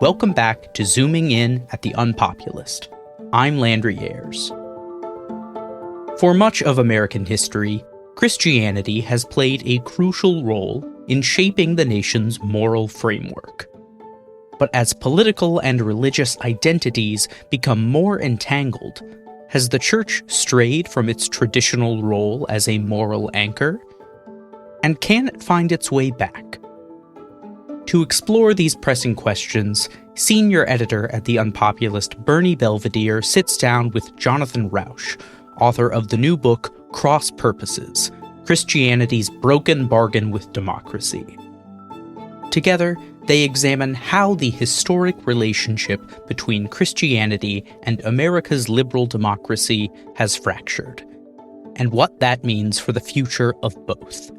Welcome back to Zooming In at the UnPopulist. I'm Landry Ayers. For much of American history, Christianity has played a crucial role in shaping the nation's moral framework. But as political and religious identities become more entangled, has the Church strayed from its traditional role as a moral anchor? And can it find its way back? To explore these pressing questions, senior editor at the UnPopulist Bernie Belvedere sits down with Jonathan Rauch, author of the new book Cross Purposes: Christianity's Broken Bargain with Democracy. Together, they examine how the historic relationship between Christianity and America's liberal democracy has fractured, and what that means for the future of both.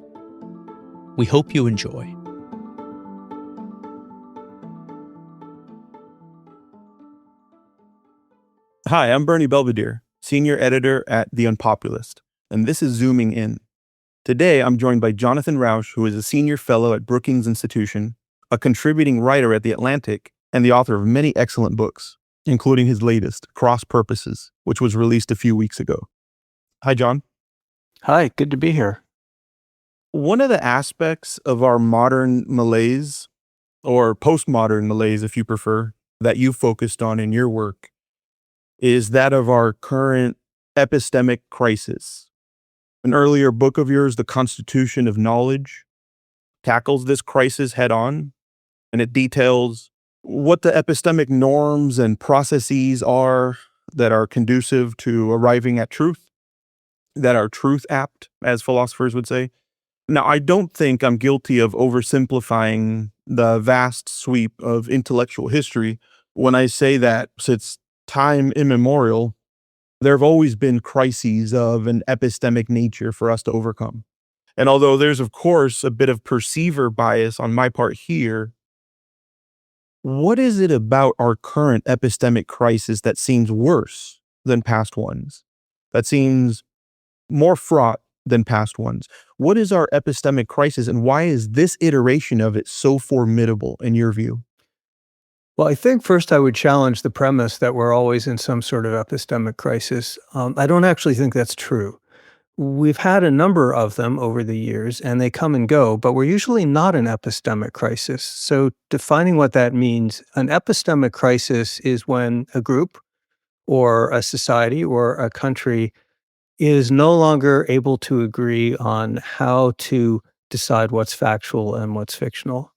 We hope you enjoy. Hi, I'm Bernie Belvedere, senior editor at The Unpopulist, and this is Zooming In. Today, I'm joined by Jonathan Rauch, who is a senior fellow at Brookings Institution, a contributing writer at The Atlantic, and the author of many excellent books, including his latest, Cross Purposes, which was released a few weeks ago. Hi, John. Hi, good to be here. One of the aspects of our modern malaise, or postmodern malaise if you prefer, that you focused on in your work is that of our current epistemic crisis. An earlier book of yours, The Constitution of Knowledge, tackles this crisis head on, and it details what the epistemic norms and processes are that are conducive to arriving at truth, that are truth apt, as philosophers would say. Now, I don't think I'm guilty of oversimplifying the vast sweep of intellectual history when I say that since time immemorial, there have always been crises of an epistemic nature for us to overcome. And although there's, of course, a bit of perceiver bias on my part here, what is it about our current epistemic crisis that seems worse than past ones, that seems more fraught than past ones? What is our epistemic crisis, and why is this iteration of it so formidable in your view? Well, I think first I would challenge the premise that we're always in some sort of epistemic crisis. I don't actually think that's true. We've had a number of them over the years, and they come and go, but we're usually not an epistemic crisis. So defining what that means, an epistemic crisis is when a group or a society or a country is no longer able to agree on how to decide what's factual and what's fictional.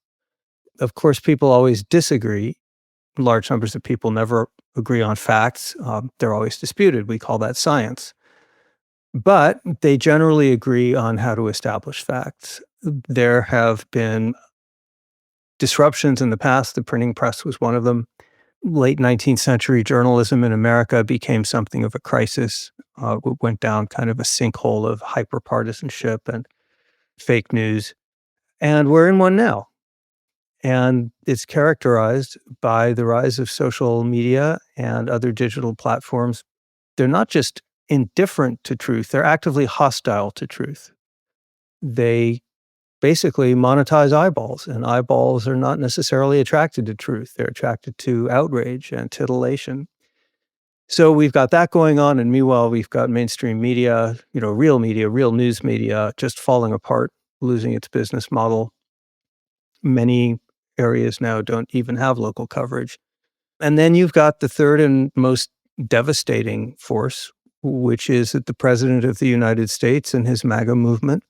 Of course, people always disagree. Large numbers of people never agree on facts. They're always disputed. We call that science. But they generally agree on how to establish facts. There have been disruptions in the past. The printing press was one of them. Late 19th century journalism in America became something of a crisis. It went down kind of a sinkhole of hyper-partisanship and fake news. And we're in one now. And it's characterized by the rise of social media and other digital platforms. They're not just indifferent to truth, they're actively hostile to truth. They basically monetize eyeballs, and eyeballs are not necessarily attracted to truth. They're attracted to outrage and titillation. So we've got that going on, and meanwhile, we've got mainstream media, real news media, just falling apart, losing its business model. Many areas now don't even have local coverage. And then you've got the third and most devastating force, which is that the President of the United States and his MAGA movement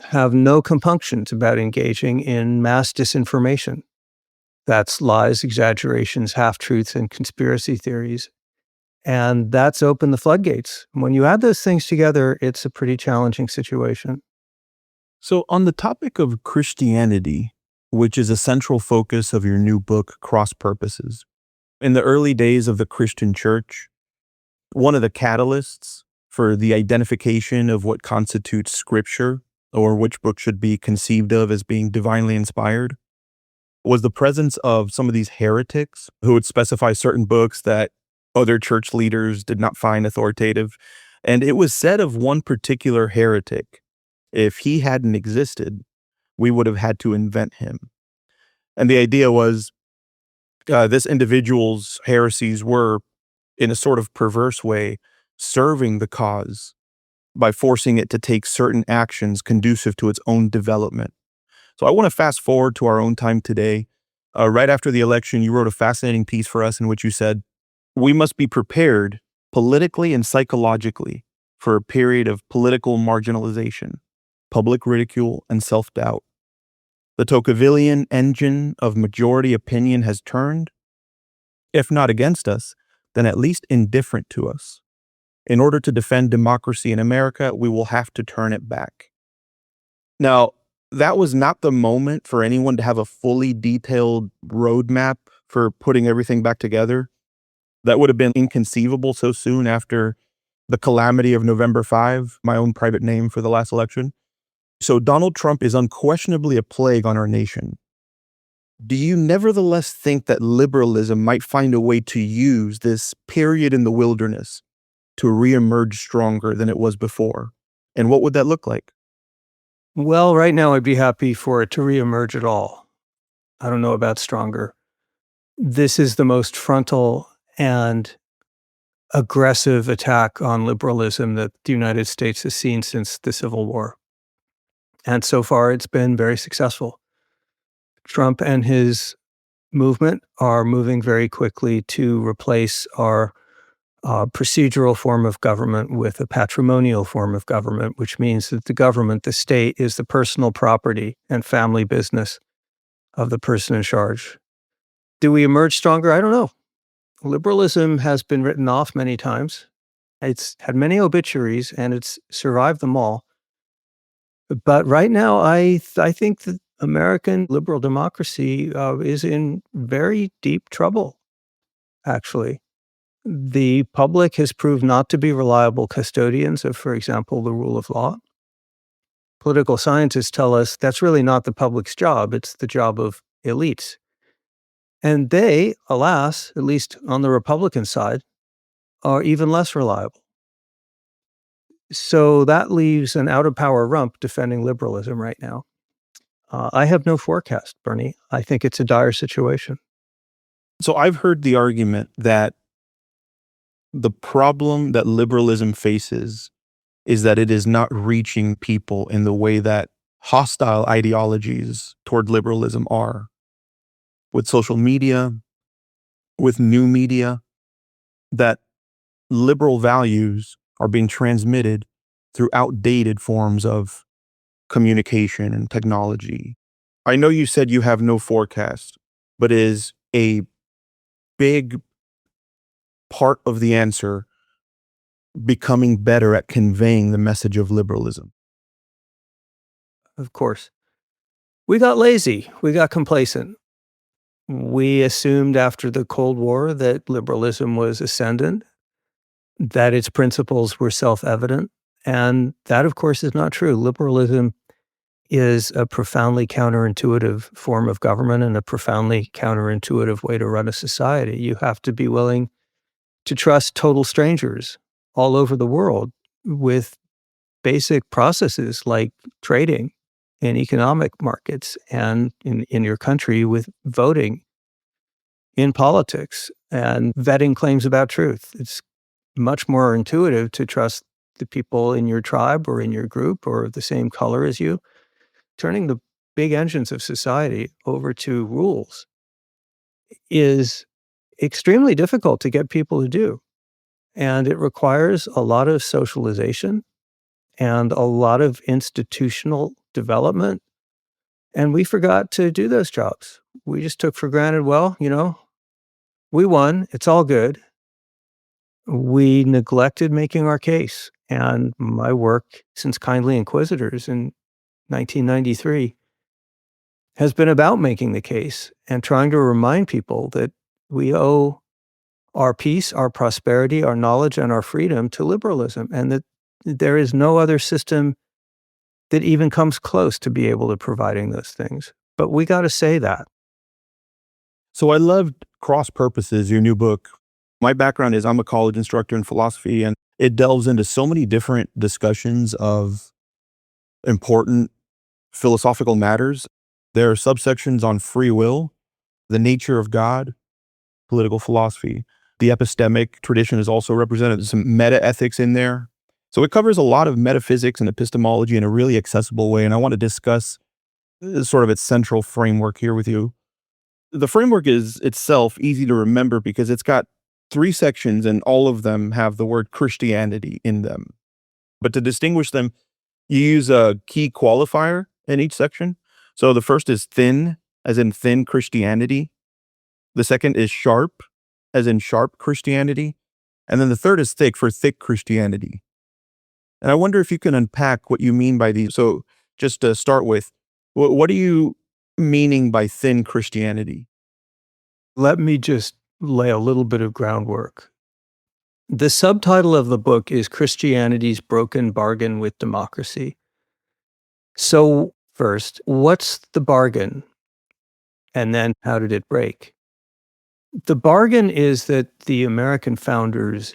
have no compunctions about engaging in mass disinformation. That's lies, exaggerations, half-truths, and conspiracy theories. And that's opened the floodgates. When you add those things together, it's a pretty challenging situation. So on the topic of Christianity, which is a central focus of your new book, Cross Purposes. In the early days of the Christian church, one of the catalysts for the identification of what constitutes scripture, or which book should be conceived of as being divinely inspired, was the presence of some of these heretics who would specify certain books that other church leaders did not find authoritative. And it was said of one particular heretic, if he hadn't existed, we would have had to invent him. And the idea was, This individual's heresies were, in a sort of perverse way, serving the cause by forcing it to take certain actions conducive to its own development. So I want to fast forward to our own time today. Right after the election, you wrote a fascinating piece for us in which you said, we must be prepared politically and psychologically for a period of political marginalization, public ridicule, and self-doubt. The Tocquevillian engine of majority opinion has turned, if not against us, then at least indifferent to us. In order to defend democracy in America, we will have to turn it back. Now, that was not the moment for anyone to have a fully detailed roadmap for putting everything back together. That would have been inconceivable so soon after the calamity of November 5, my own private name for the last election. So Donald Trump is unquestionably a plague on our nation. Do you nevertheless think that liberalism might find a way to use this period in the wilderness to reemerge stronger than it was before? And what would that look like? Well, right now I'd be happy for it to reemerge at all. I don't know about stronger. This is the most frontal and aggressive attack on liberalism that the United States has seen since the Civil War. And so far, it's been very successful. Trump and his movement are moving very quickly to replace our procedural form of government with a patrimonial form of government, which means that the government, the state, is the personal property and family business of the person in charge. Do we emerge stronger? I don't know. Liberalism has been written off many times. It's had many obituaries and it's survived them all. But right now, I think that American liberal democracy is in very deep trouble, actually. The public has proved not to be reliable custodians of, for example, the rule of law. Political scientists tell us that's really not the public's job, it's the job of elites. And they, alas, at least on the Republican side, are even less reliable. So that leaves an out-of-power rump defending liberalism right now. I have no forecast, Bernie. I think it's a dire situation. So I've heard the argument that the problem that liberalism faces is that it is not reaching people in the way that hostile ideologies toward liberalism are. With social media, with new media, that liberal values are being transmitted through outdated forms of communication and technology. I know you said you have no forecast, but is a big part of the answer becoming better at conveying the message of liberalism? Of course. We got lazy. We got complacent. We assumed after the Cold War that liberalism was ascendant, that its principles were self-evident, and that, of course, is not true. Liberalism is a profoundly counterintuitive form of government and a profoundly counterintuitive way to run a society. You have to be willing to trust total strangers all over the world with basic processes like trading in economic markets and in your country with voting in politics and vetting claims about truth. It's much more intuitive to trust the people in your tribe or in your group or the same color as you. Turning the big engines of society over to rules is extremely difficult to get people to do. And it requires a lot of socialization and a lot of institutional development. And we forgot to do those jobs. We just took for granted, well, we won. It's all good. We neglected making our case. And my work since Kindly Inquisitors in 1993 has been about making the case and trying to remind people that we owe our peace, our prosperity, our knowledge, and our freedom to liberalism, and that there is no other system that even comes close to be able to providing those things. But we got to say that. So I loved Cross Purposes, your new book. My background is I'm a college instructor in philosophy, and it delves into so many different discussions of important philosophical matters. There are subsections on free will, the nature of God, political philosophy. The epistemic tradition is also represented. There's some meta-ethics in there. So it covers a lot of metaphysics and epistemology in a really accessible way, and I want to discuss sort of its central framework here with you. The framework is itself easy to remember because it's got 3 sections and all of them have the word Christianity in them. But to distinguish them, you use a key qualifier in each section. So the first is thin, as in thin Christianity. The second is sharp, as in sharp Christianity. And then the third is thick, for thick Christianity. And I wonder if you can unpack what you mean by these. So just to start with, what are you meaning by thin Christianity? Let me just lay a little bit of groundwork. The subtitle of the book is Christianity's Broken Bargain with Democracy. So first, what's the bargain? And then how did it break? The bargain is that the American founders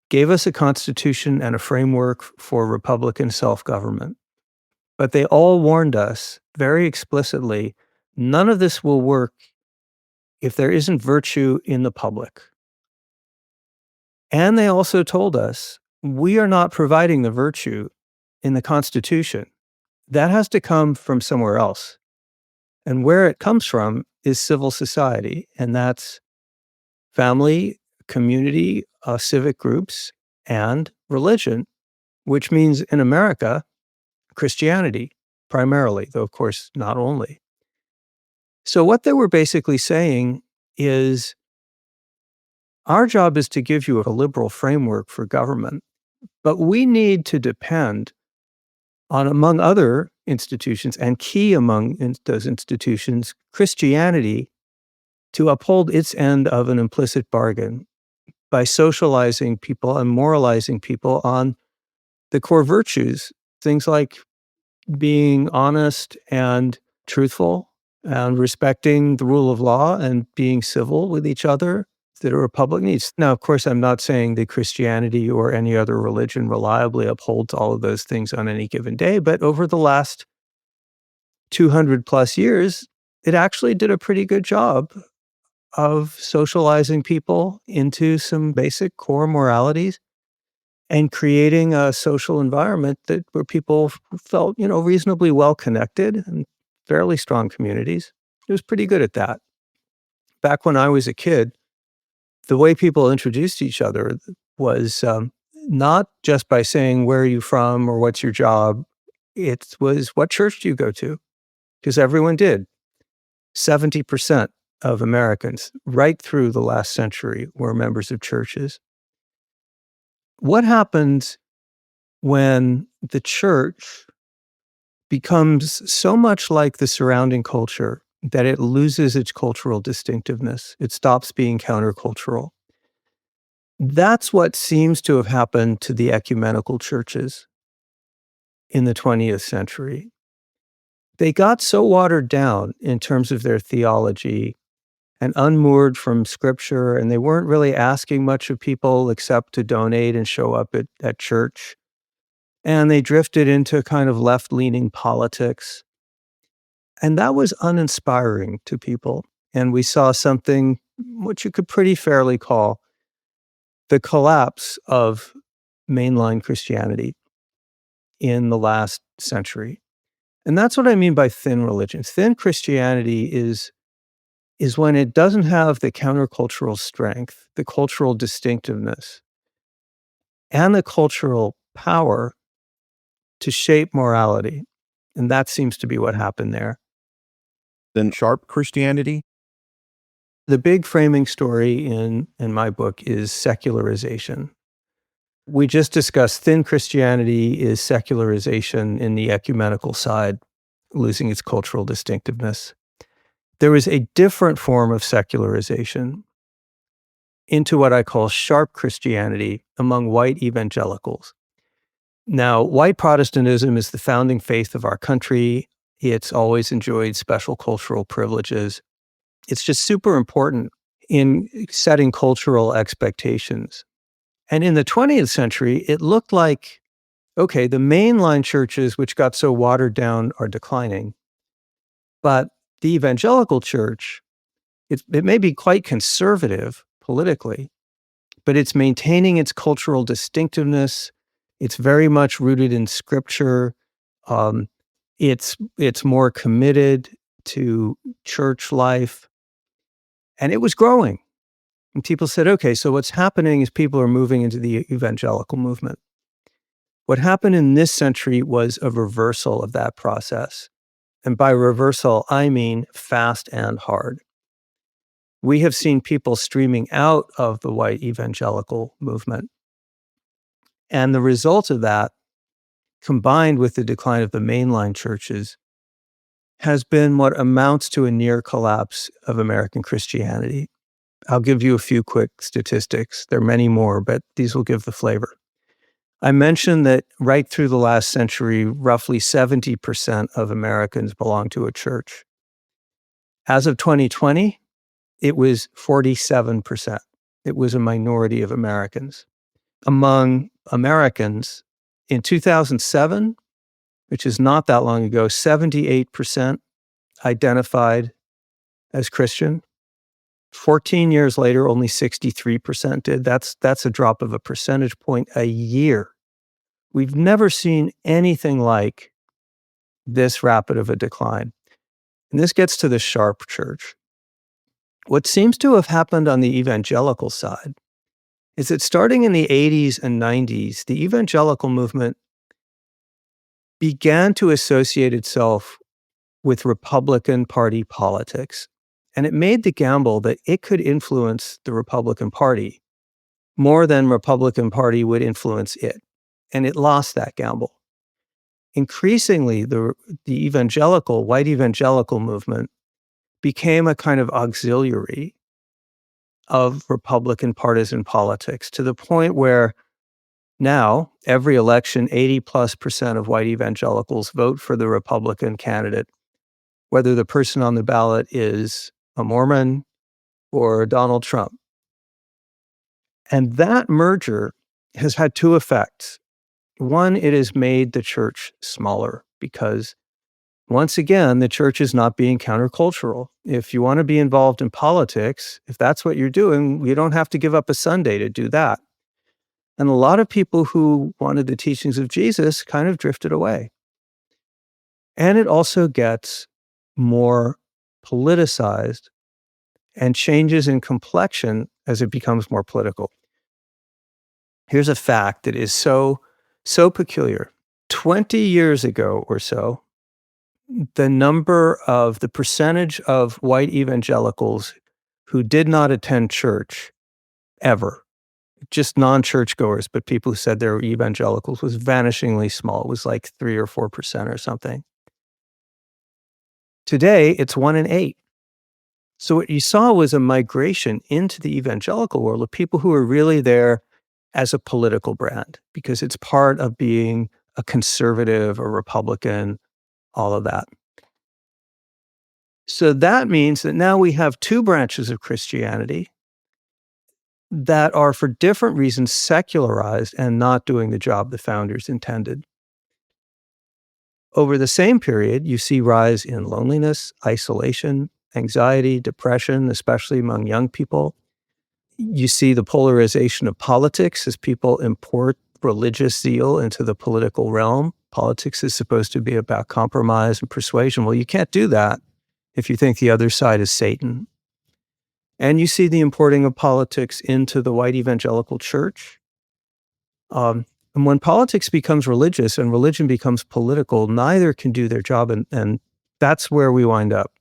gave us a constitution and a framework for Republican self-government. But they all warned us very explicitly, none of this will work if there isn't virtue in the public. And they also told us, we are not providing the virtue in the Constitution. That has to come from somewhere else. And where it comes from is civil society, and that's family, community, civic groups, and religion, which means in America, Christianity primarily, though of course not only. So what they were basically saying is, our job is to give you a liberal framework for government, but we need to depend on, among other institutions, and key among those institutions, Christianity, to uphold its end of an implicit bargain by socializing people and moralizing people on the core virtues, things like being honest and truthful and respecting the rule of law and being civil with each other that a republic needs. Now, of course, I'm not saying that Christianity or any other religion reliably upholds all of those things on any given day, but over the last 200 plus years, it actually did a pretty good job of socializing people into some basic core moralities and creating a social environment where people felt, reasonably well connected and fairly strong communities. It was pretty good at that. Back when I was a kid, the way people introduced each other was not just by saying, where are you from or what's your job? It was, what church do you go to? Because everyone did. 70% of Americans, right through the last century, were members of churches. What happens when the church becomes so much like the surrounding culture that it loses its cultural distinctiveness? It stops being countercultural. That's what seems to have happened to the ecumenical churches in the 20th century. They got so watered down in terms of their theology and unmoored from scripture, and they weren't really asking much of people except to donate and show up at church. And they drifted into kind of left-leaning politics. And that was uninspiring to people. And we saw something which you could pretty fairly call the collapse of mainline Christianity in the last century. And that's what I mean by thin religion. Thin Christianity is when it doesn't have the countercultural strength, the cultural distinctiveness, and the cultural power to shape morality. And that seems to be what happened there. Then sharp Christianity? The big framing story in my book is secularization. We just discussed thin Christianity is secularization in the ecumenical side, losing its cultural distinctiveness. There is a different form of secularization into what I call sharp Christianity among white evangelicals. Now, white Protestantism is the founding faith of our country. It's always enjoyed special cultural privileges. It's just super important in setting cultural expectations. And in the 20th century, it looked like, okay, the mainline churches, which got so watered down, are declining. But the evangelical church It may be quite conservative politically, but it's maintaining its cultural distinctiveness. It's very much rooted in scripture. Um, it's more committed to church life, and it was growing. And people said, okay, so what's happening is people are moving into the evangelical movement. What happened in this century was a reversal of that process. And by reversal, I mean fast and hard. We have seen people streaming out of the white evangelical movement. And the result of that, combined with the decline of the mainline churches, has been what amounts to a near collapse of American Christianity. I'll give you a few quick statistics. There are many more, but these will give the flavor. I mentioned that right through the last century, roughly 70% of Americans belong to a church. As of 2020, it was 47%. It was a minority of Americans. Among Americans in 2007, which is not that long ago, 78% identified as Christian. 14 years later, only 63% did. That's a drop of a percentage point a year. We've never seen anything like this rapid of a decline. And this gets to the sharp church. What seems to have happened on the evangelical side is that starting in the 80s and 90s, the evangelical movement began to associate itself with Republican Party politics. And it made the gamble that it could influence the Republican Party more than Republican Party would influence it. And it lost that gamble. Increasingly, the white evangelical movement became a kind of auxiliary of Republican partisan politics, to the point where now every election, 80+% of white evangelicals vote for the Republican candidate, whether the person on the ballot is a Mormon or Donald Trump. And that merger has had two effects. One, it has made the church smaller because, once again, the church is not being countercultural. If you want to be involved in politics, if that's what you're doing, you don't have to give up a Sunday to do that. And a lot of people who wanted the teachings of Jesus kind of drifted away. And it also gets more politicized and changes in complexion as it becomes more political. Here's a fact that is so peculiar. 20 years ago or so, the percentage of white evangelicals who did not attend church ever, just non-churchgoers, but people who said they were evangelicals, was vanishingly small. It was like 3 or 4% or something. Today, it's 1 in 8. So what you saw was a migration into the evangelical world of people who are really there as a political brand, because it's part of being a conservative, a Republican, all of that. So that means that now we have two branches of Christianity that are, for different reasons, secularized and not doing the job the founders intended. Over the same period, you see rise in loneliness, isolation, anxiety, depression, especially among young people. You see the polarization of politics as people import religious zeal into the political realm. Politics is supposed to be about compromise and persuasion. Well, you can't do that if you think the other side is Satan. And you see the importing of politics into the white evangelical church. And when politics becomes religious and religion becomes political, neither can do their job. And that's where we wind up.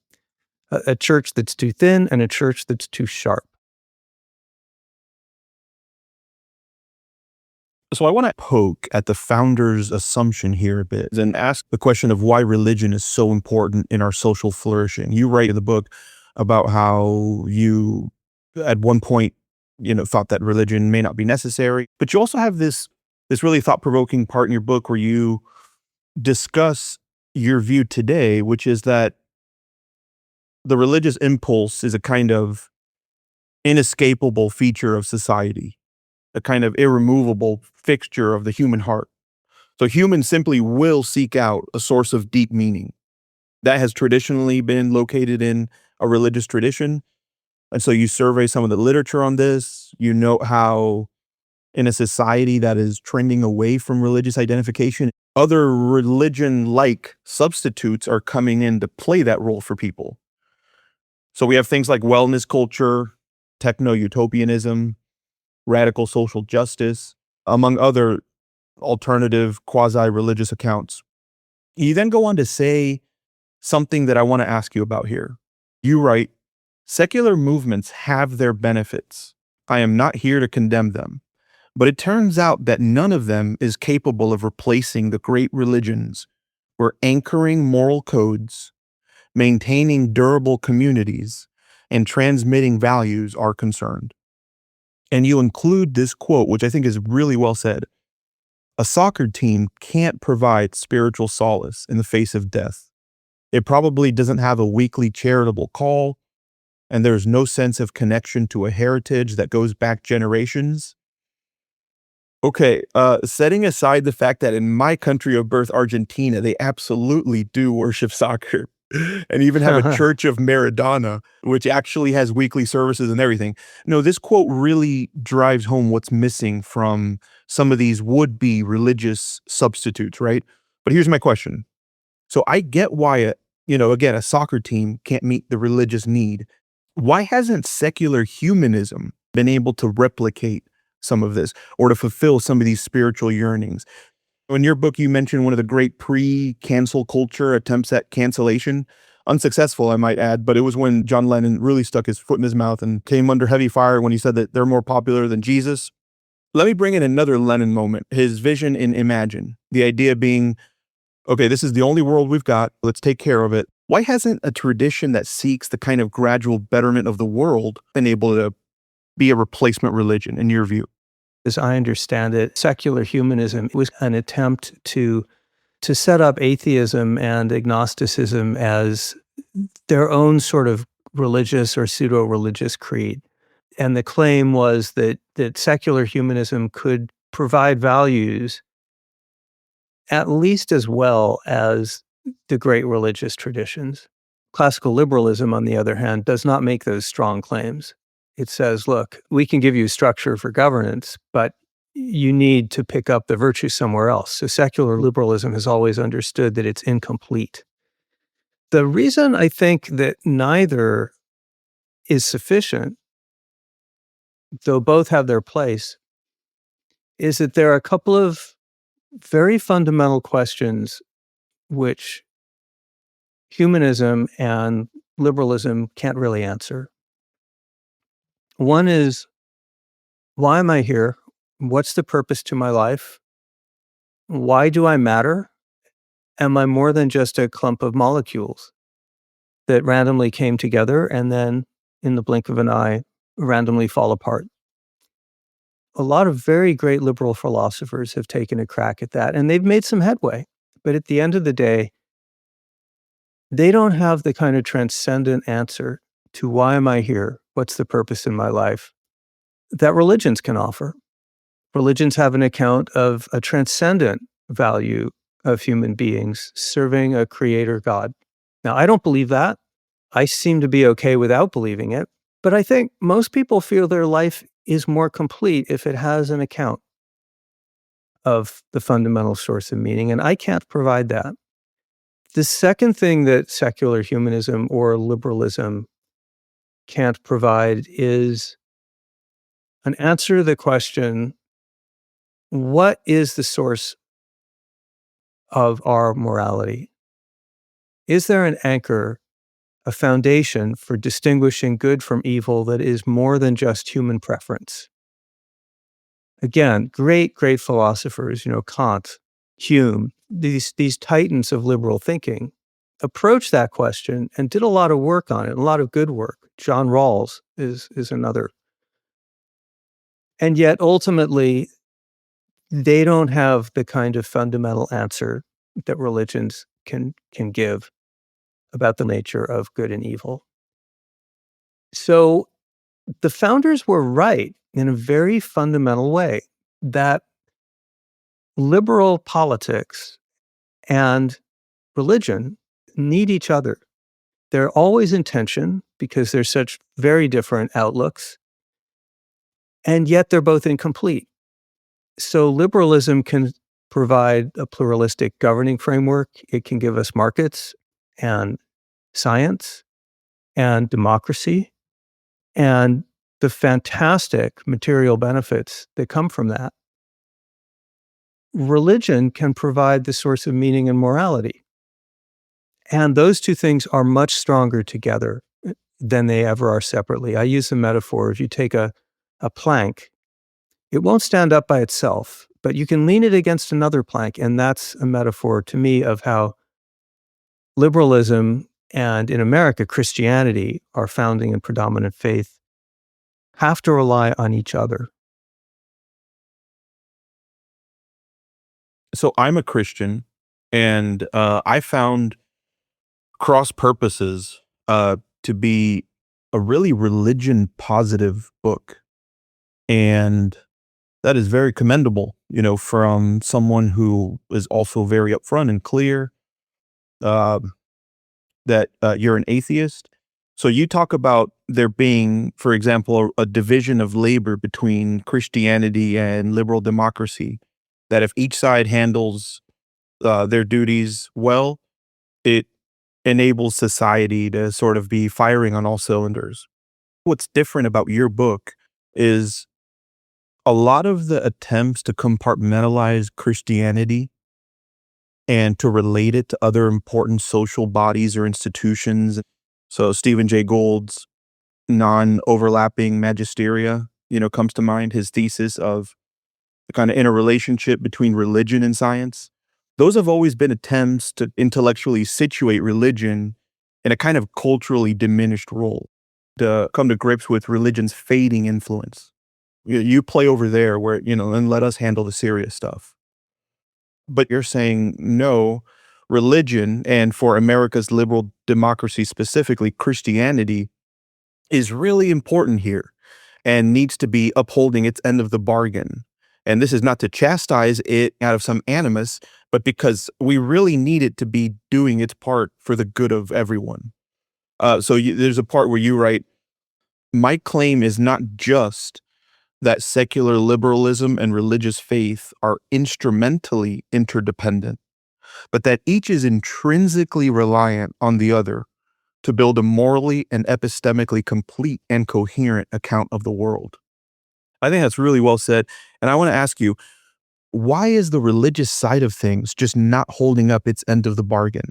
A church that's too thin and a church that's too sharp. So I want to poke at the founder's assumption here a bit and ask the question of why religion is so important in our social flourishing. You write in the book about how you, at one point, thought that religion may not be necessary, but you also have this really thought-provoking part in your book where you discuss your view today, which is that the religious impulse is a kind of inescapable feature of society, a kind of irremovable fixture of the human heart. So humans simply will seek out a source of deep meaning that has traditionally been located in a religious tradition. And so you survey some of the literature on this, you note how in a society that is trending away from religious identification, other religion-like substitutes are coming in to play that role for people. So we have things like wellness culture, techno-utopianism, radical social justice, among other alternative quasi-religious accounts. You then go on to say something that I want to ask you about here. You write, secular movements have their benefits. I am not here to condemn them. But it turns out that none of them is capable of replacing the great religions where anchoring moral codes, maintaining durable communities, and transmitting values are concerned. And you include this quote, which I think is really well said. A soccer team can't provide spiritual solace in the face of death. It probably doesn't have a weekly charitable call, and there's no sense of connection to a heritage that goes back generations. Okay, setting aside the fact that in my country of birth, Argentina, they absolutely do worship soccer and even have a Church of Maradona, which actually has weekly services and everything. No, this quote really drives home what's missing from some of these would-be religious substitutes, right? But here's my question. So I get why, again, a soccer team can't meet the religious need. Why hasn't secular humanism been able to replicate some of this or to fulfill some of these spiritual yearnings? In your book, you mentioned one of the great pre-cancel culture attempts at cancellation. Unsuccessful, I might add, but it was when John Lennon really stuck his foot in his mouth and came under heavy fire when he said that they're more popular than Jesus. Let me bring in another Lennon moment, his vision in Imagine. The idea being, okay, this is the only world we've got. Let's take care of it. Why hasn't a tradition that seeks the kind of gradual betterment of the world been able to be a replacement religion, in your view? As I understand it, secular humanism was an attempt to set up atheism and agnosticism as their own sort of religious or pseudo-religious creed. And the claim was that secular humanism could provide values at least as well as the great religious traditions. Classical liberalism, on the other hand, does not make those strong claims. It says, look, we can give you structure for governance, but you need to pick up the virtue somewhere else. So secular liberalism has always understood that it's incomplete. The reason I think that neither is sufficient, though both have their place, is that there are a couple of very fundamental questions which humanism and liberalism can't really answer. One is, why am I here? What's the purpose to my life? Why do I matter? Am I more than just a clump of molecules that randomly came together and then, in the blink of an eye, randomly fall apart? A lot of very great liberal philosophers have taken a crack at that, and they've made some headway. But at the end of the day, they don't have the kind of transcendent answer to why am I here? What's the purpose in my life? That religions can offer. Religions have an account of a transcendent value of human beings serving a creator God. Now, I don't believe that. I seem to be okay without believing it. But I think most people feel their life is more complete if it has an account of the fundamental source of meaning, and I can't provide that. The second thing that secular humanism or liberalism can't provide is an answer to the question, what is the source of our morality? Is there an anchor, a foundation for distinguishing good from evil that is more than just human preference? Again, great philosophers, Kant, Hume, these titans of liberal thinking approached that question and did a lot of work on it, a lot of good work. John Rawls is another. And yet ultimately, they don't have the kind of fundamental answer that religions can give about the nature of good and evil. So the founders were right in a very fundamental way that liberal politics and religion need each other. They're always in tension because they're such very different outlooks, and yet they're both incomplete. So liberalism can provide a pluralistic governing framework. It can give us markets and science and democracy and the fantastic material benefits that come from that. Religion can provide the source of meaning and morality. And those two things are much stronger together than they ever are separately. I use the metaphor, if you take a plank, it won't stand up by itself, but you can lean it against another plank. And that's a metaphor to me of how liberalism and, in America, Christianity, our founding and predominant faith, have to rely on each other. So I'm a Christian, and I found Cross Purposes to be a really religion positive book. And that is very commendable, from someone who is also very upfront and clear uh, that you're an atheist. So you talk about there being, for example, a division of labor between Christianity and liberal democracy, that if each side handles their duties well, it enables society to sort of be firing on all cylinders. What's different about your book is a lot of the attempts to compartmentalize Christianity and to relate it to other important social bodies or institutions. So Stephen Jay Gould's non-overlapping magisteria, comes to mind, his thesis of the kind of interrelationship between religion and science. Those have always been attempts to intellectually situate religion in a kind of culturally diminished role, to come to grips with religion's fading influence. You play over there where, and let us handle the serious stuff. But you're saying, no, religion, and for America's liberal democracy specifically, Christianity, is really important here and needs to be upholding its end of the bargain. And this is not to chastise it out of some animus, but because we really need it to be doing its part for the good of everyone. There's a part where you write, my claim is not just that secular liberalism and religious faith are instrumentally interdependent, but that each is intrinsically reliant on the other to build a morally and epistemically complete and coherent account of the world. I think that's really well said. And I want to ask you, why is the religious side of things just not holding up its end of the bargain?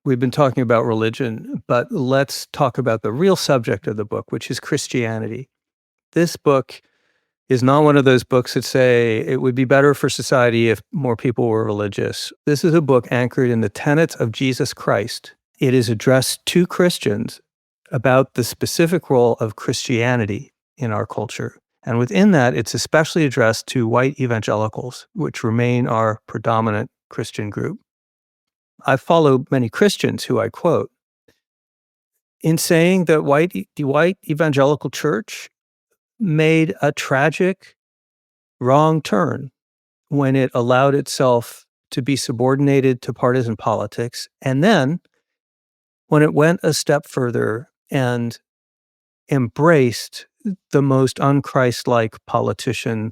We've been talking about religion, but let's talk about the real subject of the book, which is Christianity. This book is not one of those books that say it would be better for society if more people were religious. This is a book anchored in the tenets of Jesus Christ. It is addressed to Christians about the specific role of Christianity in our culture. And within that, it's especially addressed to white evangelicals, which remain our predominant Christian group. I follow many Christians who I quote in saying that the white evangelical church made a tragic wrong turn when it allowed itself to be subordinated to partisan politics. And then when it went a step further and embraced the most un-Christ-like politician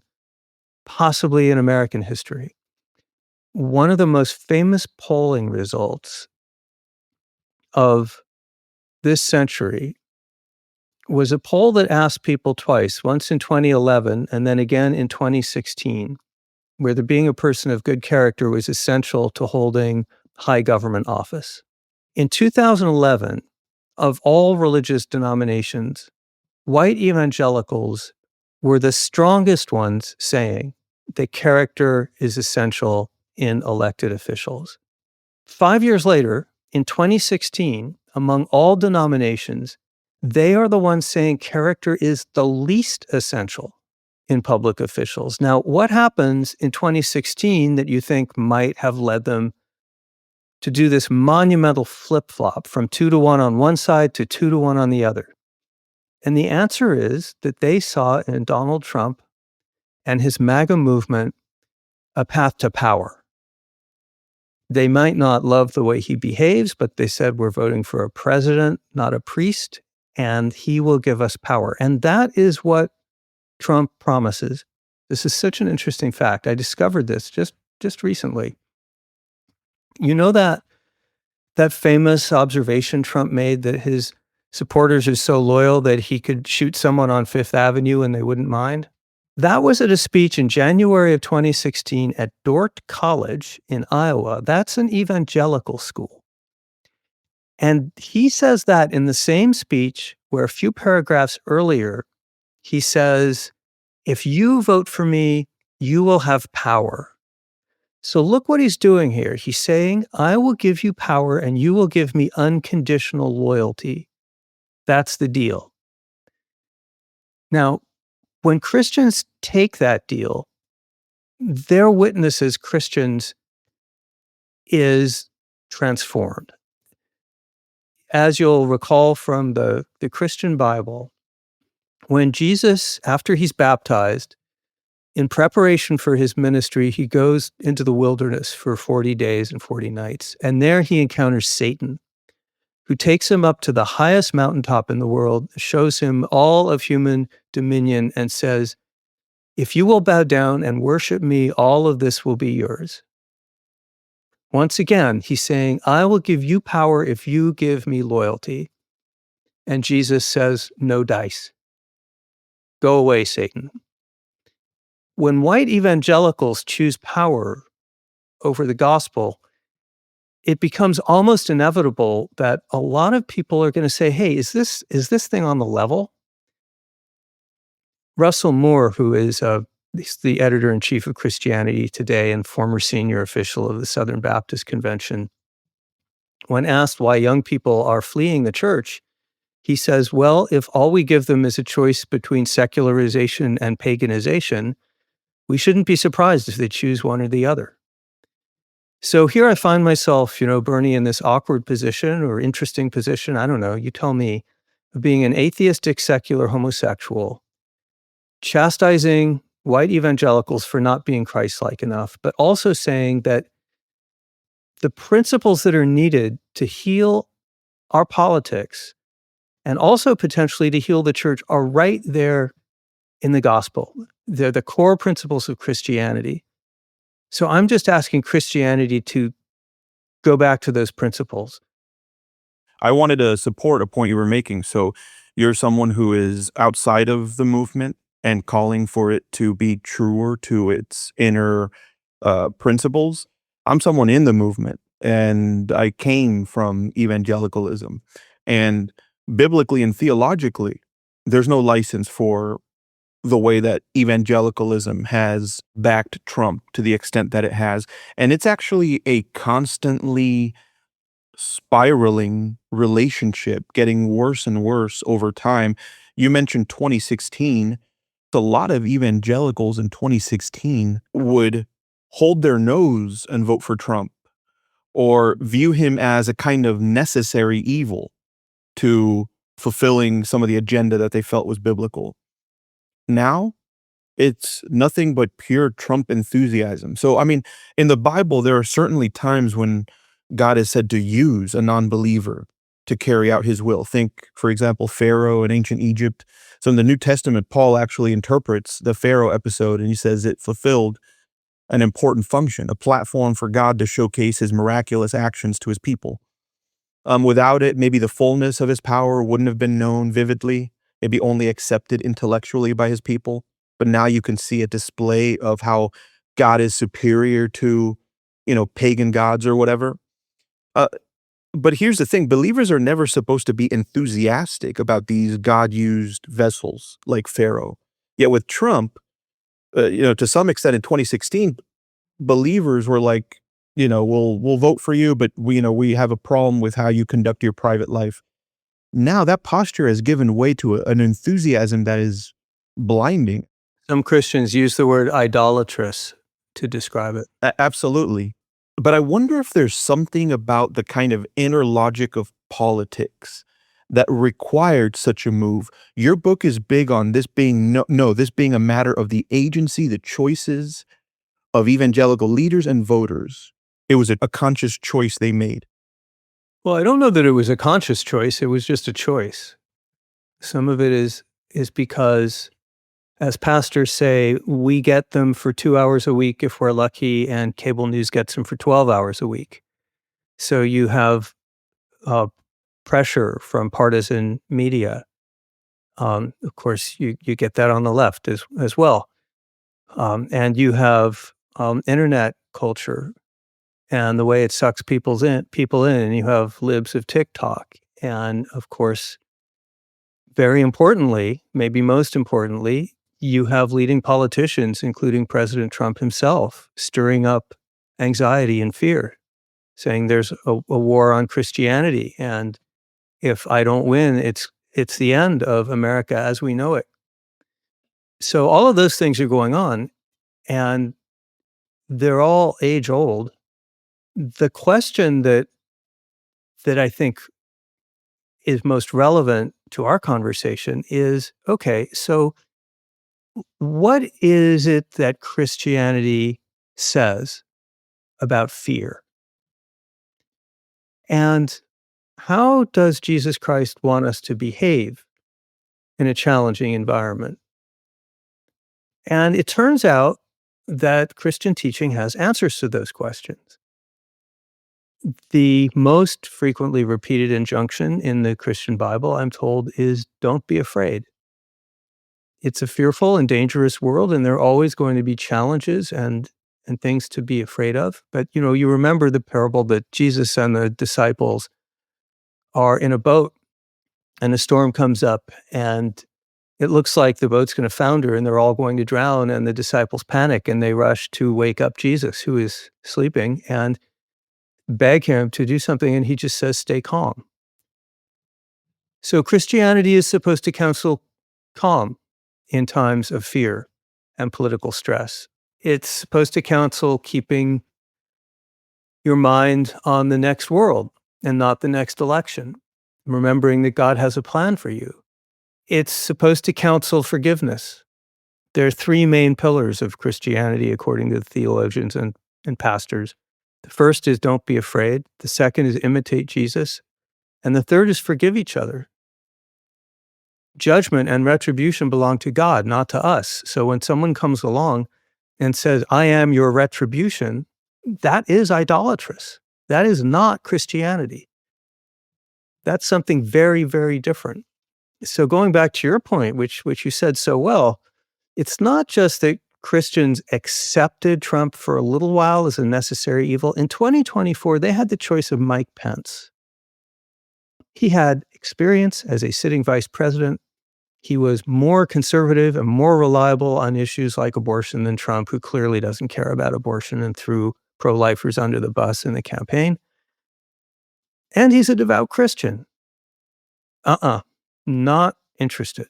possibly in American history. One of the most famous polling results of this century was a poll that asked people twice, once in 2011 and then again in 2016, whether being a person of good character was essential to holding high government office. In 2011, of all religious denominations, white evangelicals were the strongest ones saying that character is essential in elected officials. 5 years later, in 2016, among all denominations, they are the ones saying character is the least essential in public officials. Now, what happens in 2016 that you think might have led them to do this monumental flip-flop from 2-1 on one side to 2-1 on the other? And the answer is that they saw in Donald Trump and his MAGA movement a path to power. They might not love the way he behaves, but they said, we're voting for a president, not a priest, and he will give us power. And that is what Trump promises. This is such an interesting fact. I discovered this just recently. You know that famous observation Trump made that his supporters are so loyal that he could shoot someone on Fifth Avenue and they wouldn't mind? That was at a speech in January of 2016 at Dordt College in Iowa. That's an evangelical school. And he says that in the same speech where a few paragraphs earlier, he says, if you vote for me, you will have power. So look what he's doing here. He's saying, I will give you power and you will give me unconditional loyalty. That's the deal. Now, when Christians take that deal, their witness as Christians is transformed. As you'll recall from the Christian Bible, when Jesus, after he's baptized, in preparation for his ministry, he goes into the wilderness for 40 days and 40 nights. And there he encounters Satan, who takes him up to the highest mountaintop in the world, shows him all of human dominion, and says, if you will bow down and worship me, all of this will be yours. Once again, he's saying, I will give you power if you give me loyalty. And Jesus says, no dice. Go away, Satan. When white evangelicals choose power over the gospel, it becomes almost inevitable that a lot of people are going to say, hey, is this thing on the level? Russell Moore, who is he's the editor-in-chief of Christianity Today and former senior official of the Southern Baptist Convention, when asked why young people are fleeing the church, he says, well, if all we give them is a choice between secularization and paganization, we shouldn't be surprised if they choose one or the other. So here I find myself, Bernie, in this awkward position or interesting position, I don't know, you tell me, of being an atheistic secular homosexual, chastising white evangelicals for not being Christ-like enough, but also saying that the principles that are needed to heal our politics and also potentially to heal the church are right there in the gospel. They're the core principles of Christianity. So I'm just asking Christianity to go back to those principles. I wanted to support a point you were making. So you're someone who is outside of the movement and calling for it to be truer to its inner principles. I'm someone in the movement, and I came from evangelicalism. And biblically and theologically, there's no license for the way that evangelicalism has backed Trump to the extent that it has. And it's actually a constantly spiraling relationship, getting worse and worse over time. You mentioned 2016. A lot of evangelicals in 2016 would hold their nose and vote for Trump or view him as a kind of necessary evil to fulfilling some of the agenda that they felt was biblical. Now, it's nothing but pure Trump enthusiasm. So, I mean, in the Bible, there are certainly times when God is said to use a non-believer to carry out his will. Think, for example, Pharaoh in ancient Egypt. So in the New Testament, Paul actually interprets the Pharaoh episode, and he says it fulfilled an important function, a platform for God to showcase his miraculous actions to his people. Without it, maybe the fullness of his power wouldn't have been known vividly, maybe only accepted intellectually by his people. But now you can see a display of how God is superior to, pagan gods or whatever. But here's the thing, believers are never supposed to be enthusiastic about these God-used vessels like Pharaoh. Yet with Trump, to some extent in 2016, believers were like, we'll vote for you, but we have a problem with how you conduct your private life. Now that posture has given way to an enthusiasm that is blinding. Some Christians use the word idolatrous to describe it. Absolutely. But I wonder if there's something about the kind of inner logic of politics that required such a move. Your book is big on this being this being a matter of the agency, the choices of evangelical leaders and voters. It was a conscious choice they made. Well, I don't know that it was a conscious choice. It was just a choice. Some of it is because, as pastors say, we get them for 2 hours a week if we're lucky, and cable news gets them for 12 hours a week. So you have pressure from partisan media. Of course, you get that on the left as well. And you have internet culture and the way it sucks people in. And you have libs of TikTok. And of course, very importantly, maybe most importantly, you have leading politicians, including President Trump himself, stirring up anxiety and fear, saying there's a war on Christianity. And if I don't win, it's the end of America as we know it. So all of those things are going on, and they're all age old. The question that I think is most relevant to our conversation is, okay, so what is it that Christianity says about fear? And how does Jesus Christ want us to behave in a challenging environment? And it turns out that Christian teaching has answers to those questions. The most frequently repeated injunction in the Christian Bible, I'm told, is don't be afraid. It's a fearful and dangerous world, and there are always going to be challenges and things to be afraid of. But, you remember the parable that Jesus and the disciples are in a boat and a storm comes up and it looks like the boat's going to founder and they're all going to drown, and the disciples panic and they rush to wake up Jesus, who is sleeping, and beg him to do something, and he just says, stay calm. So Christianity is supposed to counsel calm in times of fear and political stress. It's supposed to counsel keeping your mind on the next world and not the next election, remembering that God has a plan for you. It's supposed to counsel forgiveness. There are three main pillars of Christianity, according to the theologians and pastors. The first is don't be afraid. The second is imitate Jesus. And the third is forgive each other. Judgment and retribution belong to God, not to us. So when someone comes along and says, I am your retribution, that is idolatrous. That is not Christianity. That's something very, very different. So going back to your point, which you said so well, it's not just that Christians accepted Trump for a little while as a necessary evil. In 2024, they had the choice of Mike Pence. He had experience as a sitting vice president. He was more conservative and more reliable on issues like abortion than Trump, who clearly doesn't care about abortion and threw pro-lifers under the bus in the campaign. And he's a devout Christian. Not interested.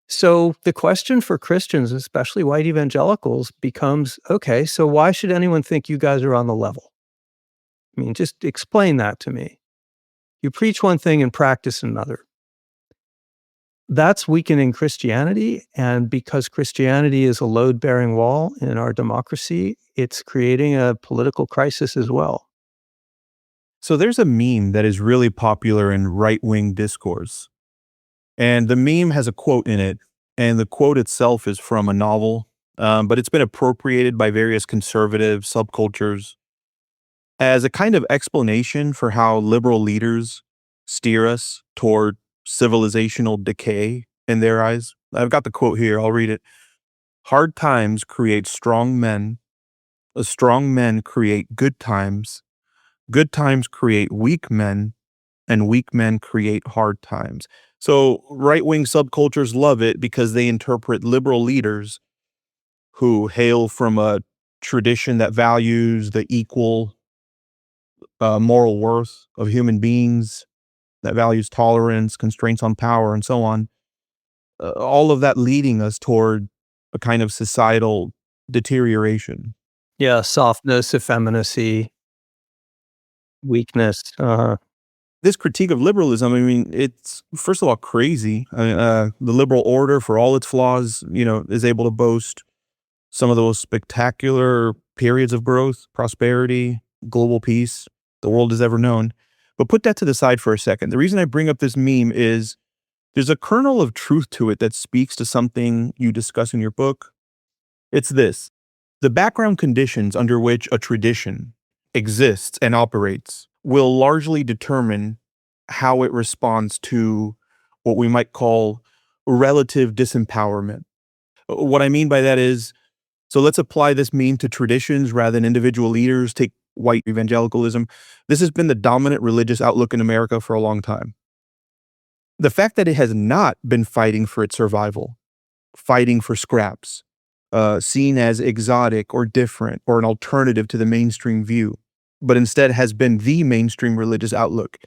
So the question for Christians, especially white evangelicals, becomes, okay, so why should anyone think you guys are on the level? I mean, just explain that to me. You preach one thing and practice another. That's weakening Christianity, and because Christianity is a load-bearing wall in our democracy, it's creating a political crisis as well. So there's a meme that is really popular in right-wing discourse. And the meme has a quote in it, and the quote itself is from a novel, but it's been appropriated by various conservative subcultures as a kind of explanation for how liberal leaders steer us toward civilizational decay in their eyes. I've got the quote here. I'll read it. Hard times create strong men. Strong men create good times. Good times create weak men, and weak men create hard times. So right-wing subcultures love it because they interpret liberal leaders who hail from a tradition that values the equal moral worth of human beings, that values tolerance, constraints on power, and so on. All of that leading us toward a kind of societal deterioration. Yeah, softness, effeminacy, weakness. This critique of liberalism, I mean, it's first of all crazy. The liberal order, for all its flaws, is able to boast some of the most spectacular periods of growth, prosperity, global peace the world has ever known. But put that to the side for a second. The reason I bring up this meme is there's a kernel of truth to it that speaks to something you discuss in your book. It's this: the background conditions under which a tradition exists and operates will largely determine how it responds to what we might call relative disempowerment. What I mean by that is, so let's apply this meme to traditions rather than individual leaders. Take white evangelicalism. This has been the dominant religious outlook in America for a long time. The fact that it has not been fighting for its survival, fighting for scraps, seen as exotic or different or an alternative to the mainstream view, but instead has been the mainstream religious outlook,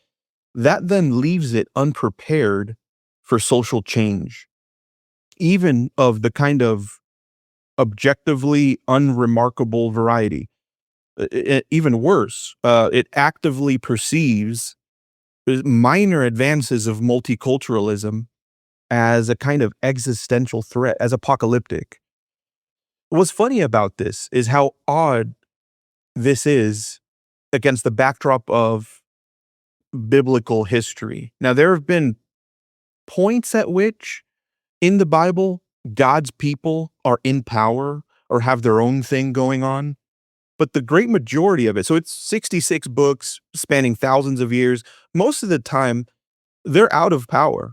that then leaves it unprepared for social change, even of the kind of objectively unremarkable variety. Even worse, it actively perceives minor advances of multiculturalism as a kind of existential threat, as apocalyptic. What's funny about this is how odd this is against the backdrop of biblical history. Now, there have been points at which in the Bible, God's people are in power or have their own thing going on. But the great majority of it, so it's 66 books spanning thousands of years, most of the time, they're out of power.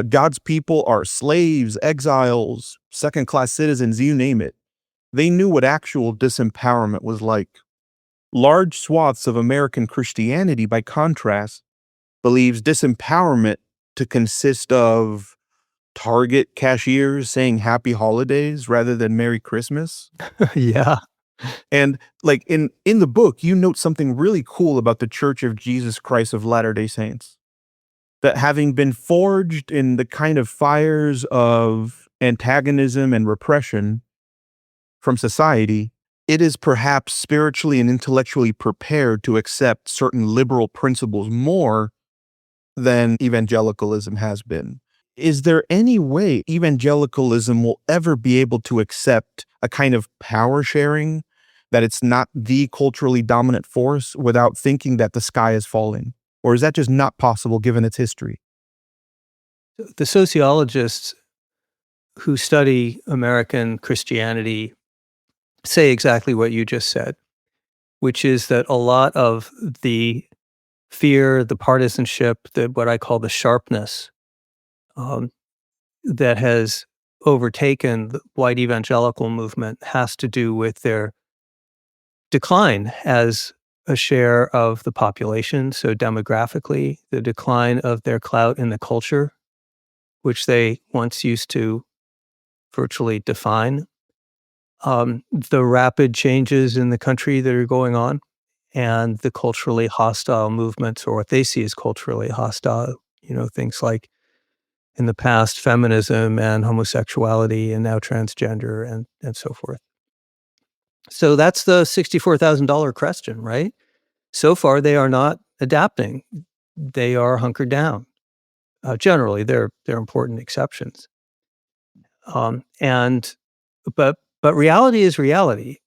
God's people are slaves, exiles, second-class citizens, you name it. They knew what actual disempowerment was like. Large swaths of American Christianity, by contrast, believes disempowerment to consist of Target cashiers saying happy holidays rather than Merry Christmas. Yeah. And like in the book, you note something really cool about the Church of Jesus Christ of Latter-day Saints. That having been forged in the kind of fires of antagonism and repression from society, it is perhaps spiritually and intellectually prepared to accept certain liberal principles more than evangelicalism has been. Is there any way evangelicalism will ever be able to accept a kind of power sharing, that it's not the culturally dominant force, without thinking that the sky is falling? Or is that just not possible given its history? The sociologists who study American Christianity say exactly what you just said, which is that a lot of the fear, the partisanship, what I call the sharpness, um, that has overtaken the white evangelical movement has to do with their decline as a share of the population. So demographically, the decline of their clout in the culture, which they once used to virtually define, the rapid changes in the country that are going on, and the culturally hostile movements, or what they see as culturally hostile, things like in the past feminism and homosexuality and now transgender and so forth. So that's the $64,000 question, right? So far, they are not adapting. They are hunkered down. Generally, there are important exceptions. And but reality is reality,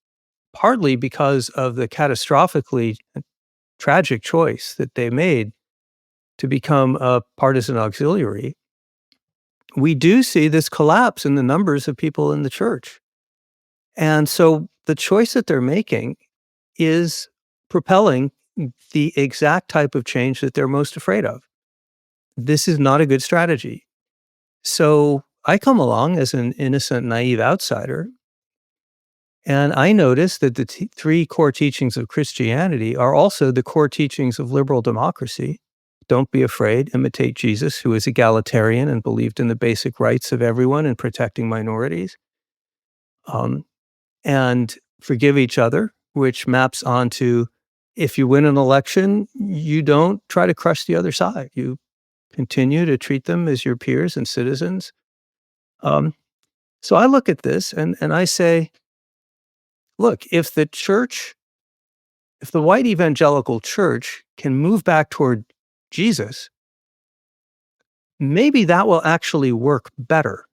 partly because of the catastrophically tragic choice that they made to become a partisan auxiliary. We do see this collapse in the numbers of people in the church. And so the choice that they're making is propelling the exact type of change that they're most afraid of. This is not a good strategy. So I come along as an innocent, naive outsider, and I notice that the three core teachings of Christianity are also the core teachings of liberal democracy. Don't be afraid, imitate Jesus, who is egalitarian and believed in the basic rights of everyone and protecting minorities. And forgive each other, which maps onto, if you win an election, you don't try to crush the other side. You continue to treat them as your peers and citizens. So I look at this and I say, look, if the white evangelical church can move back toward Jesus, maybe that will actually work better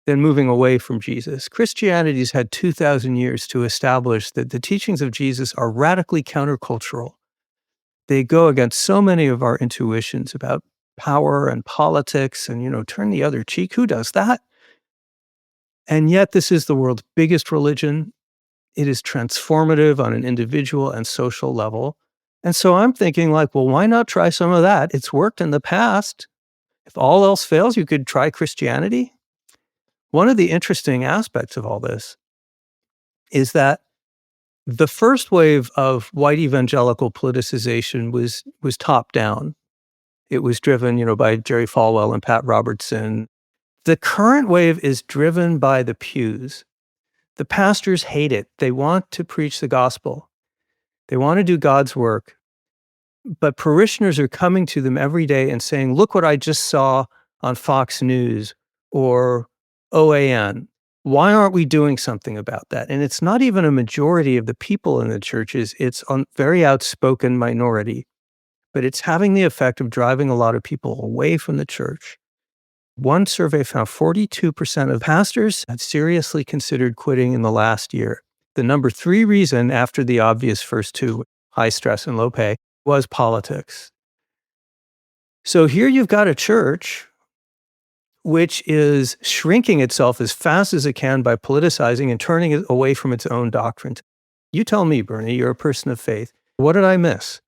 than moving away from Jesus. Christianity's had 2,000 years to establish that the teachings of Jesus are radically countercultural. They go against so many of our intuitions about power and politics and, turn the other cheek. Who does that? And yet, this is the world's biggest religion. It is transformative on an individual and social level. And so I'm thinking, like, well, why not try some of that? It's worked in the past. If all else fails, you could try Christianity. One of the interesting aspects of all this is that the first wave of white evangelical politicization was top down. It was driven, by Jerry Falwell and Pat Robertson. The current wave is driven by the pews. The pastors hate it. They want to preach the gospel. They want to do God's work. But parishioners are coming to them every day and saying, look what I just saw on Fox News or OAN. Why aren't we doing something about that? And it's not even a majority of the people in the churches. It's a very outspoken minority. But it's having the effect of driving a lot of people away from the church. One survey found 42% of pastors had seriously considered quitting in the last year. The number 3 reason, after the obvious first 2, high stress and low pay, was politics. So here you've got a church which is shrinking itself as fast as it can by politicizing and turning it away from its own doctrine. You tell me, Bernie, you're a person of faith. What did I miss?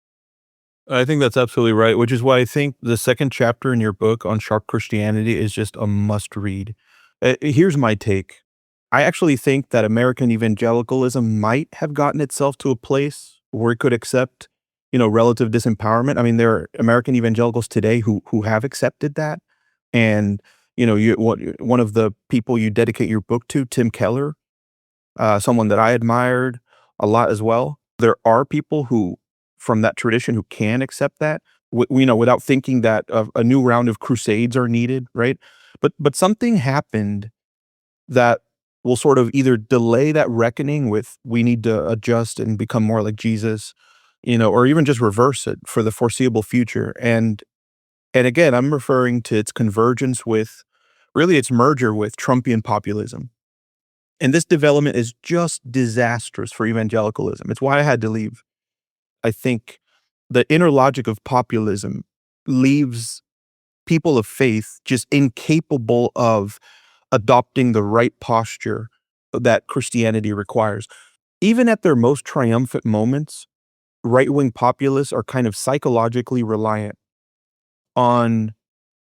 I think that's absolutely right, which is why I think the second chapter in your book on Sharp Christianity is just a must read. Here's my take. I actually think that American evangelicalism might have gotten itself to a place where it could accept, relative disempowerment. I mean, there are American evangelicals today who have accepted that. And, one of the people you dedicate your book to, Tim Keller, someone that I admired a lot as well. There are people who, from that tradition, who can accept that, without thinking that a new round of crusades are needed, right? But something happened that will sort of either delay that reckoning with we need to adjust and become more like Jesus, or even just reverse it for the foreseeable future. And again, I'm referring to its convergence with, really its merger with Trumpian populism. And this development is just disastrous for evangelicalism. It's why I had to leave. I think the inner logic of populism leaves people of faith just incapable of adopting the right posture that Christianity requires. Even at their most triumphant moments, right-wing populists are kind of psychologically reliant on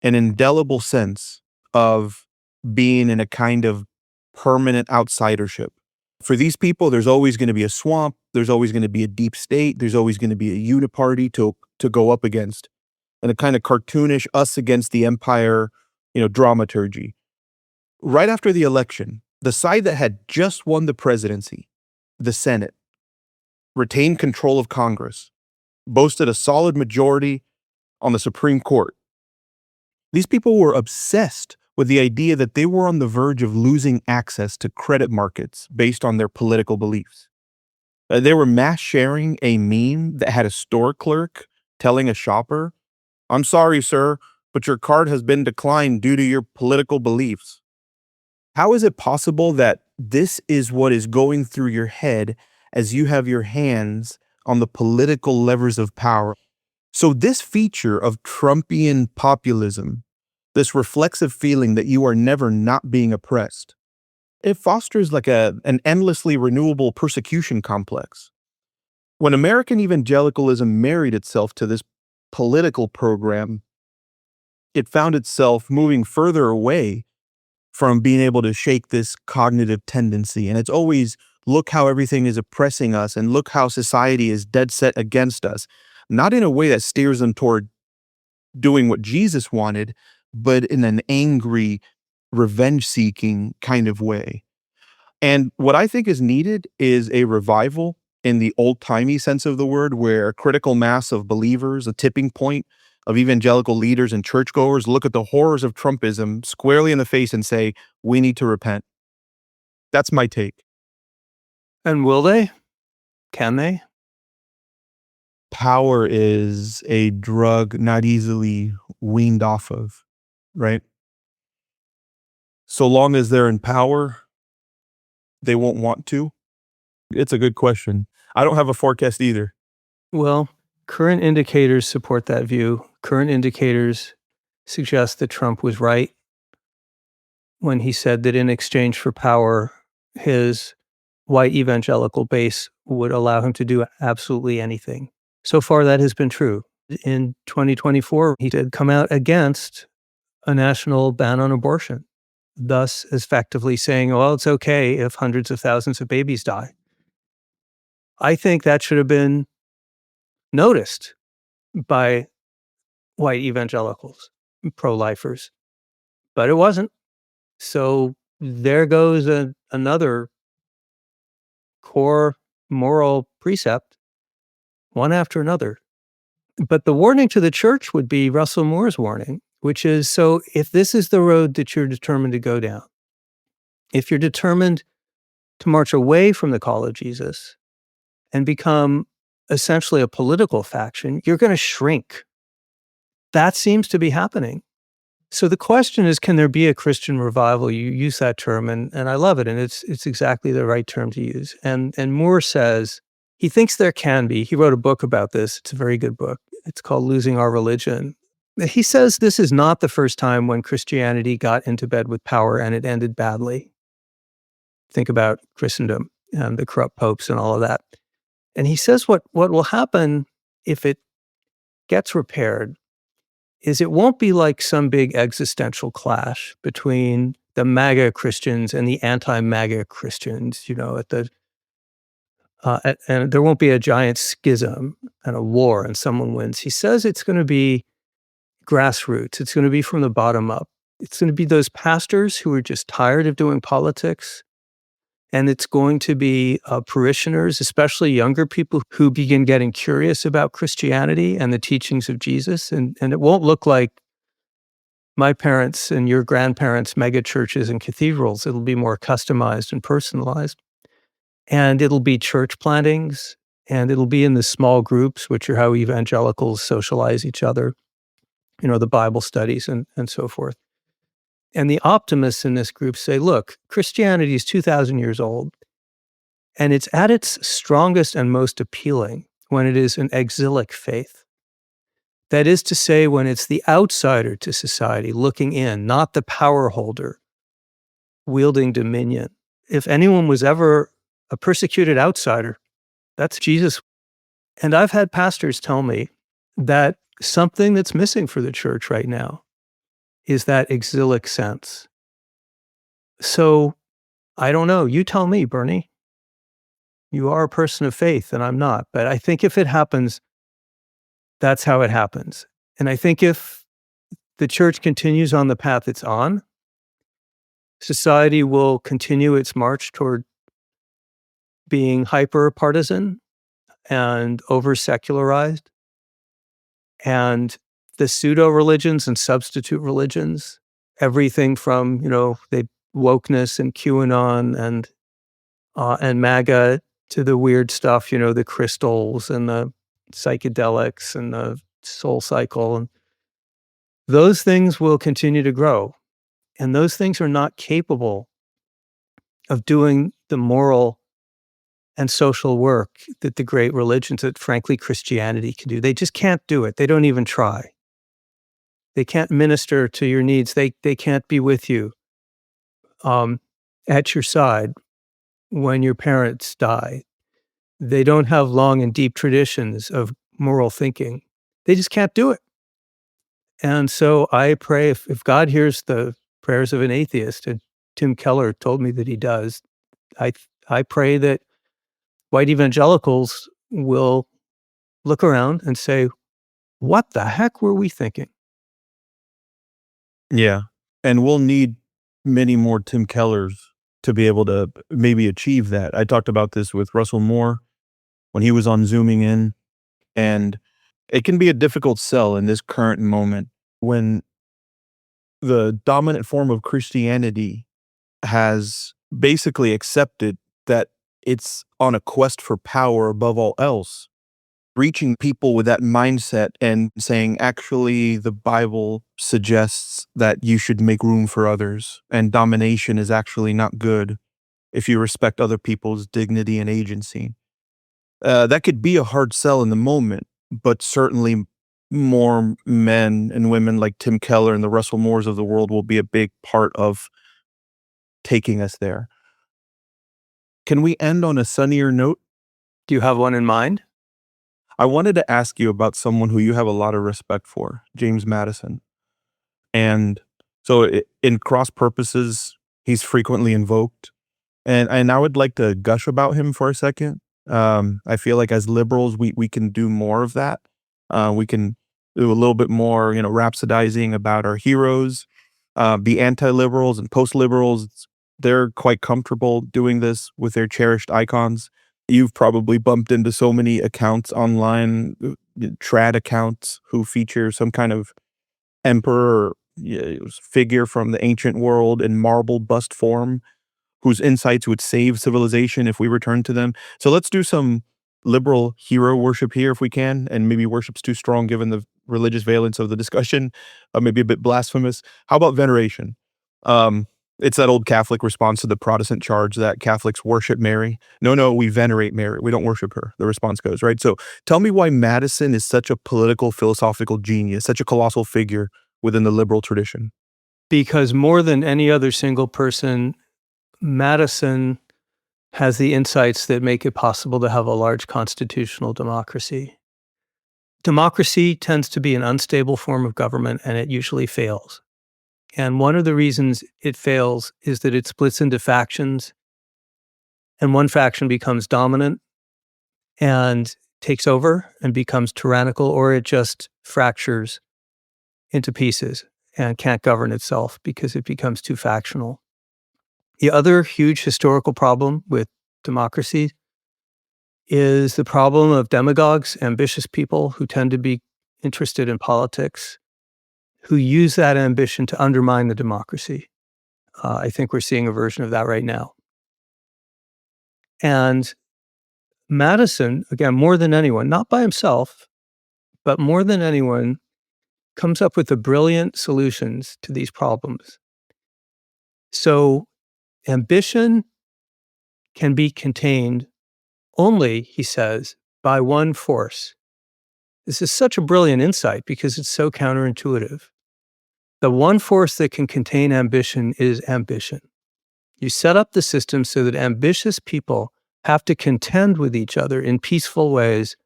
an indelible sense of being in a kind of permanent outsidership. For these people, there's always going to be a swamp. There's always going to be a deep state. There's always going to be a uniparty to go up against, and a kind of cartoonish us against the empire, dramaturgy. Right after the election, the side that had just won the presidency, the Senate, retained control of Congress, boasted a solid majority on the Supreme Court. These people were obsessed with the idea that they were on the verge of losing access to credit markets based on their political beliefs. They were mass sharing a meme that had a store clerk telling a shopper, "I'm sorry, sir, but your card has been declined due to your political beliefs." How is it possible that this is what is going through your head as you have your hands on the political levers of power? So this feature of Trumpian populism, this reflexive feeling that you are never not being oppressed, it fosters like an endlessly renewable persecution complex. When American evangelicalism married itself to this political program, it found itself moving further away from being able to shake this cognitive tendency. And it's always, look how everything is oppressing us and look how society is dead set against us. Not in a way that steers them toward doing what Jesus wanted, but in an angry, revenge-seeking kind of way. And what I think is needed is a revival in the old-timey sense of the word, where a critical mass of believers, a tipping point of evangelical leaders and churchgoers look at the horrors of Trumpism squarely in the face and say, we need to repent. That's my take. And will they? Can they? Power is a drug not easily weaned off of, right? So long as they're in power, they won't want to? It's a good question. I don't have a forecast either. Well, current indicators support that view. Current indicators suggest that Trump was right when he said that in exchange for power, his white evangelical base would allow him to do absolutely anything. So far, that has been true. In 2024, he did come out against a national ban on abortion, thus effectively saying, well, it's okay if hundreds of thousands of babies die. I think that should have been noticed by white evangelicals, pro-lifers, but it wasn't. So there goes another core moral precept, one after another. But the warning to the church would be Russell Moore's warning, which is, so if this is the road that you're determined to go down, if you're determined to march away from the call of Jesus and become essentially a political faction, you're going to shrink. That seems to be happening. So the question is, can there be a Christian revival? You use that term, and I love it, and it's exactly the right term to use. And Moore says he thinks there can be. He wrote a book about this. It's a very good book. It's called Losing Our Religion. He says this is not the first time when Christianity got into bed with power and it ended badly. Think about Christendom and the corrupt popes and all of that. And he says what will happen if it gets repaired is it won't be like some big existential clash between the MAGA Christians and the anti-MAGA Christians, and there won't be a giant schism and a war and someone wins. He says it's going to be grassroots. It's going to be from the bottom up. It's going to be those pastors who are just tired of doing politics. And it's going to be parishioners, especially younger people who begin getting curious about Christianity and the teachings of Jesus. And it won't look like my parents' and your grandparents' mega churches and cathedrals. It'll be more customized and personalized. And it'll be church plantings, and it'll be in the small groups, which are how evangelicals socialize each other, the Bible studies and so forth. And the optimists in this group say, look, Christianity is 2,000 years old, and it's at its strongest and most appealing when it is an exilic faith. That is to say, when it's the outsider to society looking in, not the power holder wielding dominion. If anyone was ever a persecuted outsider, that's Jesus. And I've had pastors tell me that something that's missing for the church right now is that exilic sense. So I don't know. You tell me, Bernie. You are a person of faith and I'm not. But I think if it happens, that's how it happens. And I think if the church continues on the path it's on, society will continue its march toward being hyper partisan and over secularized. And the pseudo religions and substitute religions, everything from, the wokeness and QAnon and MAGA to the weird stuff, the crystals and the psychedelics and the soul cycle. And those things will continue to grow. And those things are not capable of doing the moral and social work that the great religions, that frankly Christianity can do. They just can't do it. They don't even try. They can't minister to your needs. They can't be with you at your side when your parents die. They don't have long and deep traditions of moral thinking. They just can't do it. And so I pray if God hears the prayers of an atheist, and Tim Keller told me that he does, I pray that white evangelicals will look around and say, what the heck were we thinking? Yeah. And we'll need many more Tim Kellers to be able to maybe achieve that. I talked about this with Russell Moore when he was on Zooming In, and it can be a difficult sell in this current moment when the dominant form of Christianity has basically accepted that it's on a quest for power above all else. reaching people with that mindset and saying, actually, the Bible suggests that you should make room for others, and domination is actually not good if you respect other people's dignity and agency. That could be a hard sell in the moment, but certainly more men and women like Tim Keller and the Russell Moores of the world will be a big part of taking us there. Can we end on a sunnier note? Do you have one in mind? I wanted to ask you about someone who you have a lot of respect for, James Madison. And so in cross purposes, he's frequently invoked. And I would like to gush about him for a second. I feel like as liberals, we can do more of that. We can do a little bit more, rhapsodizing about our heroes. The anti-liberals and post-liberals, they're quite comfortable doing this with their cherished icons. You've probably bumped into so many accounts online, trad accounts who feature some kind of emperor or figure from the ancient world in marble bust form, whose insights would save civilization if we return to them. So let's do some liberal hero worship here if we can, and maybe worship's too strong given the religious valence of the discussion, maybe a bit blasphemous. How about veneration? It's that old Catholic response to the Protestant charge that Catholics worship Mary. No, we venerate Mary. We don't worship her. The response goes, right? So tell me why Madison is such a political, philosophical genius, such a colossal figure within the liberal tradition. Because more than any other single person, Madison has the insights that make it possible to have a large constitutional democracy. Democracy tends to be an unstable form of government, and it usually fails. And one of the reasons it fails is that it splits into factions, and one faction becomes dominant and takes over and becomes tyrannical, or it just fractures into pieces and can't govern itself because it becomes too factional. The other huge historical problem with democracy is the problem of demagogues, ambitious people who tend to be interested in politics, who use that ambition to undermine the democracy. I think we're seeing a version of that right now. And Madison, again, more than anyone, not by himself, but more than anyone, comes up with the brilliant solutions to these problems. So ambition can be contained only, he says, by one force. This is such a brilliant insight because it's so counterintuitive. The one force that can contain ambition is ambition. You set up the system so that ambitious people have to contend with each other in peaceful ways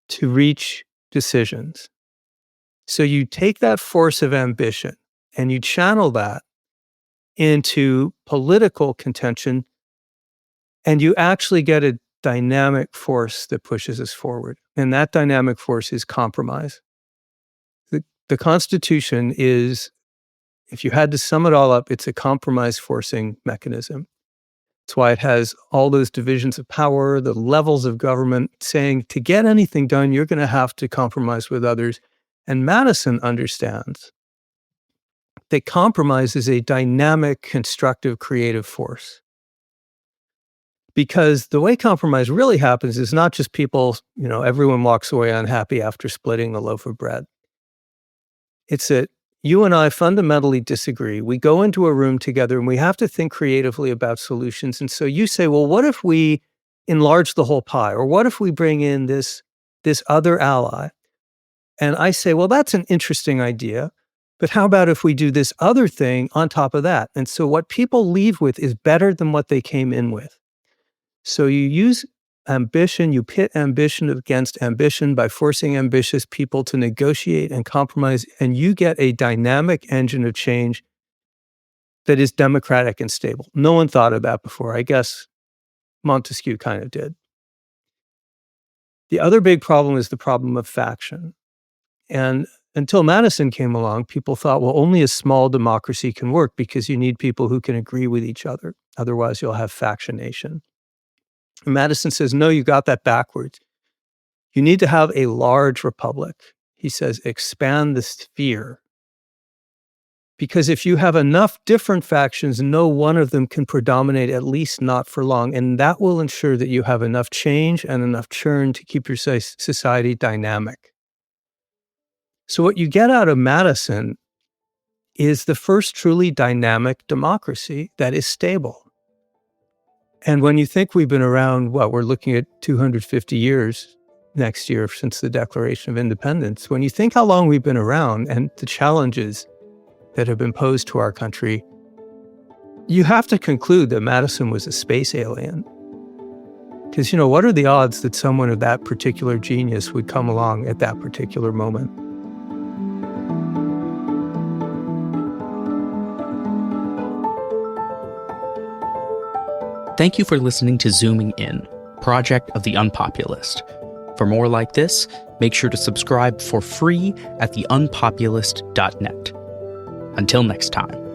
to reach decisions. So you take that force of ambition and you channel that into political contention, and you actually get a dynamic force that pushes us forward. And that dynamic force is compromise. The Constitution is, if you had to sum it all up, it's a compromise forcing mechanism. It's why it has all those divisions of power, the levels of government saying to get anything done, you're going to have to compromise with others. And Madison understands that compromise is a dynamic, constructive, creative force. Because the way compromise really happens is not just people, everyone walks away unhappy after splitting a loaf of bread. It's that you and I fundamentally disagree. We go into a room together and we have to think creatively about solutions. And so you say, well, what if we enlarge the whole pie? Or what if we bring in this other ally? And I say, well, that's an interesting idea. But how about if we do this other thing on top of that? And so what people leave with is better than what they came in with. So you use ambition, you pit ambition against ambition by forcing ambitious people to negotiate and compromise, and you get a dynamic engine of change that is democratic and stable. No one thought of that before. I guess Montesquieu kind of did. The other big problem is the problem of faction. And until Madison came along, people thought, well, only a small democracy can work because you need people who can agree with each other. Otherwise, you'll have factionation. And Madison says, no, you got that backwards. You need to have a large republic. He says, expand the sphere. Because if you have enough different factions, no one of them can predominate, at least not for long. And that will ensure that you have enough change and enough churn to keep your society dynamic. So what you get out of Madison is the first truly dynamic democracy that is stable. And when you think we've been around, we're looking at 250 years next year since the Declaration of Independence. When you think how long we've been around and the challenges that have been posed to our country, you have to conclude that Madison was a space alien. Because, what are the odds that someone of that particular genius would come along at that particular moment? Thank you for listening to Zooming In, project of the UnPopulist. For more like this, make sure to subscribe for free at theunpopulist.net. Until next time.